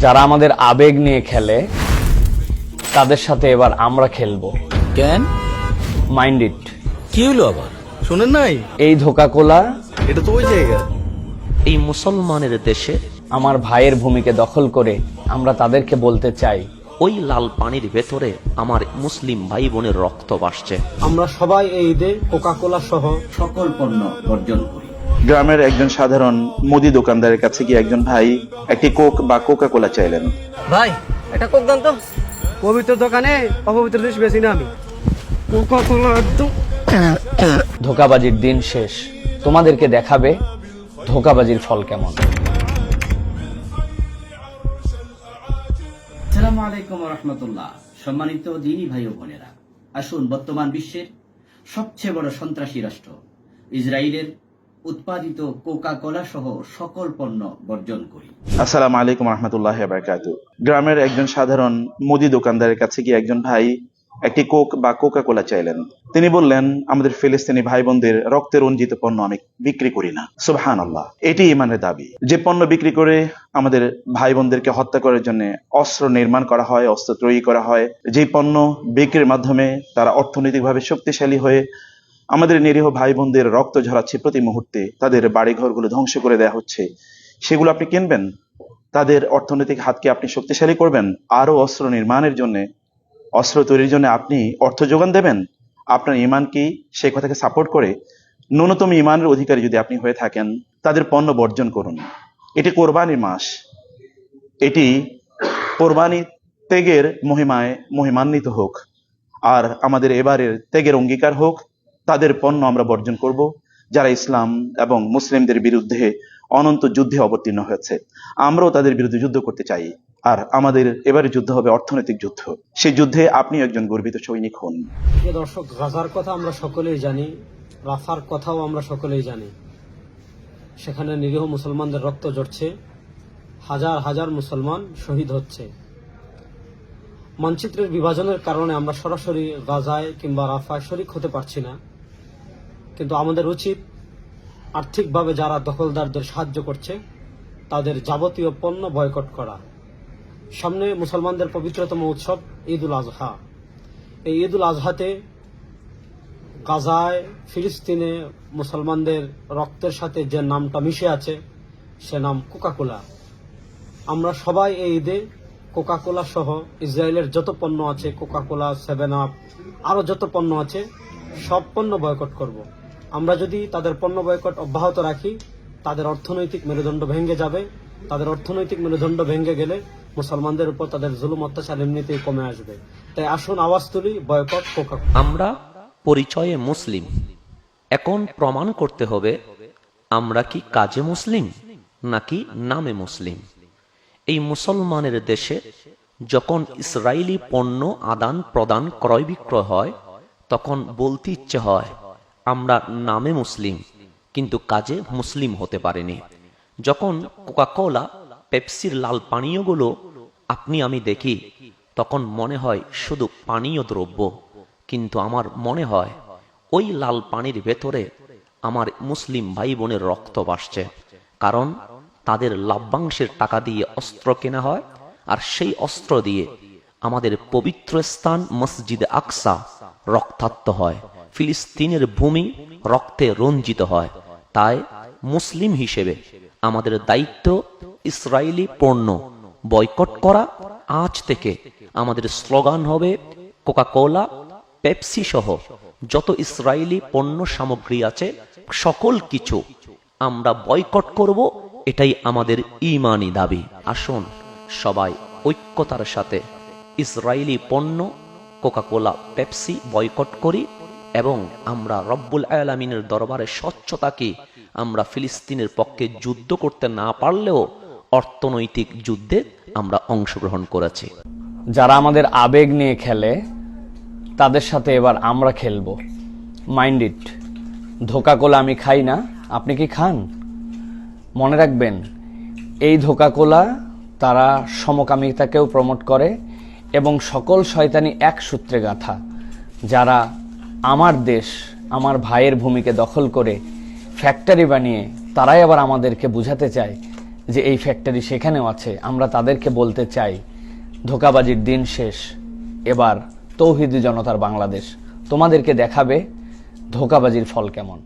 যারা আমাদের আবেগ নিয়ে খেলে তাদের সাথে এবার আমরা খেলবো। কেন? Mind it. কি হলো আবার? শুনেন নাই? এই ধোকা কোলা এটা তো ওই জায়গা। এই মুসলমানের দেশে আমার ভাইয়ের ভূমিকে দখল করে আমরা তাদেরকে বলতে চাই, ওই লাল পানির ভেতরে আমার মুসলিম ভাই বোনের রক্ত ভাসছে। আমরা সবাই এই ঈদে কোকা কোলা সহ সকল পণ্য বর্জন করি। গ্রামের একজন সাধারণ মুদি দোকানদারের কাছে গিয়ে একজন ভাই একটি কোক বা কোকা কোলা চাইলেন। ভাই এটা কোক দান তো। পবিত্র দোকানে অপবিত্র জিনিস বেশি না আমি। কোকা কোলা একদম। ধোকাবাজির দিন শেষ। তোমাদেরকে দেখাবে ধোকাবাজির ফল কেমন। আসসালামু আলাইকুম রহমতুল্লাহ। সম্মানিত দিনী ভাই ও বোনেরা, আসুন বর্তমান বিশ্বের সবচেয়ে বড় সন্ত্রাসী রাষ্ট্র ইসরায়েলের উৎপাদিত কোকা কোলা সহ সকল পণ্য বর্জন করি। আসসালামু আলাইকুম রহমতুল্লাহি ওয়া বারাকাতুহু। গ্রামের একজন সাধারণ মুদি দোকানদারের কাছে গিয়ে একজন ভাই একটি কোক বা কোকা কোলা চাইলেন। তিনি বললেন, আমাদের ফিলিস্তিনি ভাই বোনদের রক্তে রঞ্জিত পণ্য আমি বিক্রি করি না। সুবহানাল্লাহ। এটি ঈমানের দাবি। যে পণ্য বিক্রি করে আমাদের ভাই বোনদেরকে হত্যা করার জন্য অস্ত্র নির্মাণ করা হয়, অস্ত্র তৈরি করা হয়, যে পণ্য বিক্রির মাধ্যমে তারা অর্থনৈতিকভাবে শক্তিশালী হয়ে আমাদের নিরীহ ভাই বোনদের রক্ত ঝরাচ্ছে প্রতি মুহূর্তে, তাদের বাড়িঘরগুলো ধ্বংস করে দেওয়া হচ্ছে, সেগুলো আপনি কিনবেন? তাদের অর্থনৈতিক হাতকে আপনি শক্তিশালী করবেন? আরো অস্ত্র নির্মাণের জন্য, অস্ত্র তৈরির জন্য আপনি অর্থ যোগান দেবেন? আপনার ঈমান কি সেই কথাকে সাপোর্ট করে? ন্যূনতম ঈমানের অধিকারী যদি আপনি হয়ে থাকেন, তাদের পণ্য বর্জন করুন। এটি কোরবানির মাস, এটি কোরবানি ত্যাগের মহিমায় মহিমান্বিত হোক, আর আমাদের এবারের ত্যাগের অঙ্গীকার হোক। তাদের পণ্য আমরা বর্জন করব যারা ইসলাম এবং মুসলিমদের বিরুদ্ধে অনন্ত যুদ্ধে অবতীর্ণ হয়েছে। আমরাও তাদের বিরুদ্ধে যুদ্ধ করতে চাই, আর আমাদের এবারে যুদ্ধ হবে অর্থনৈতিক যুদ্ধ। সেই যুদ্ধে আপনি একজন গর্বিত সৈনিক হন। প্রিয় দর্শক, গাজার কথা আমরা সকলেই জানি, রাফার কথাও আমরা সকলেই জানি। সেখানে নিরীহ মুসলমানদের রক্ত ঝরছে, হাজার হাজার মুসলমান শহীদ হচ্ছে। মানচিত্রের বিভাজনের কারণে আমরা সরাসরি গাজায় কিংবা রাফায় শরিক হতে পারছি না, কিন্তু আমাদের উচিত আর্থিকভাবে যারা দখলদারদের সাহায্য করছে তাদের যাবতীয় পণ্য বয়কট করা। সামনে মুসলমানদের পবিত্রতম উৎসব ঈদ উল আজহা। এই ঈদ উল আজহাতে গাজায় ফিলিস্তিনে মুসলমানদের রক্তের সাথে যে নামটা মিশে আছে সে নাম কোকা কোলা। আমরা সবাই এই ঈদে কোকা কোলা সহ ইসরায়েলের যত পণ্য আছে, কোকা কোলা, 7 আপ, আরো যত পণ্য আছে সব পণ্য বয়কট করব। আমরা যদি তাদের পণ্য বয়কট অব্যাহত রাখি, তাদের অর্থনৈতিক মেরুদণ্ড ভেঙে যাবে। তাদের অর্থনৈতিক মেরুদণ্ড ভেঙে গেলে মুসলমানদের উপর তাদের জুলুম অত্যাচার এমনিতেই কমে আসবে। তাই আসুন আওয়াজ তুলি, বয়কট কোকা কোলা। আমরা পরিচয়ে মুসলিম, এখন প্রমাণ করতে হবে আমরা কি কাজে মুসলিম নাকি নামে মুসলিম। এই মুসলমানের দেশে যখন ইসরায়েলি পণ্য আদান প্রদান ক্রয় বিক্রয় হয়, তখন বলতে ইচ্ছে হয় আমরা নামে মুসলিম কিন্তু কাজে মুসলিম হতে পারিনি। যখন কোকা কোলা, পেপসির লাল পানীয়গুলো আপনি আমি দেখি, তখন মনে হয় শুধু পানীয় দ্রব্য, কিন্তু আমার মনে হয় ওই লাল পানির ভেতরে আমার মুসলিম ভাই বোনের রক্ত ভাসছে। কারণ তাদের লাভ্যাংশের টাকা দিয়ে অস্ত্র কেনা হয়, আর সেই অস্ত্র দিয়ে আমাদের পবিত্র স্থান মসজিদে আকসা রক্তাক্ত হয়, ফিলিস্তিনের ভূমি রক্তে রঞ্জিত হয়। তাই মুসলিম হিসেবে আমাদের দায়িত্ব ইসরায়েলি পণ্য বয়কট করা। আজ থেকে আমাদের স্লোগান হবে কোকা কোলা, পেপসি সহ যত ইসরায়েলি পণ্য সামগ্রী আছে সকল কিছু আমরা বয়কট করব। এটাই আমাদের ঈমানি দাবি। আসুন সবাই ঐক্যতার সাথে ইসরায়েলি পণ্য কোকা কোলা, পেপসি বয়কট করি, এবং আমরা রব্বুল আলামিনের দরবারে স্বচ্ছ থাকি। আমরা ফিলিস্তিনের পক্ষে যুদ্ধ করতে না পারলেও অর্থনৈতিক যুদ্ধে আমরা অংশগ্রহণ করেছি। যারা আমাদের আবেগ নিয়ে খেলে তাদের সাথে এবার আমরা খেলবো। Mind it. ধোকা কোলা আমি খাই না, আপনি কি খান? মনে রাখবেন, এই ধোকা কোলা তারা সমকামিতাকেও প্রমোট করে এবং সকল শয়তানি এক সূত্রে গাঁথা। যারা আমার দেশ, আমার ভাইয়ের ভূমিকে দখল করে ফ্যাক্টরি বানিয়ে তারাই আবার আমাদেরকে বুঝাতে চায় যে এই ফ্যাক্টরি সেখানেও আছে, আমরা তাদেরকে বলতে চাই ধোঁকাবাজির দিন শেষ, এবার তৌহিদি জনতার বাংলাদেশ তোমাদেরকে দেখাবে ধোঁকাবাজির ফল কেমন।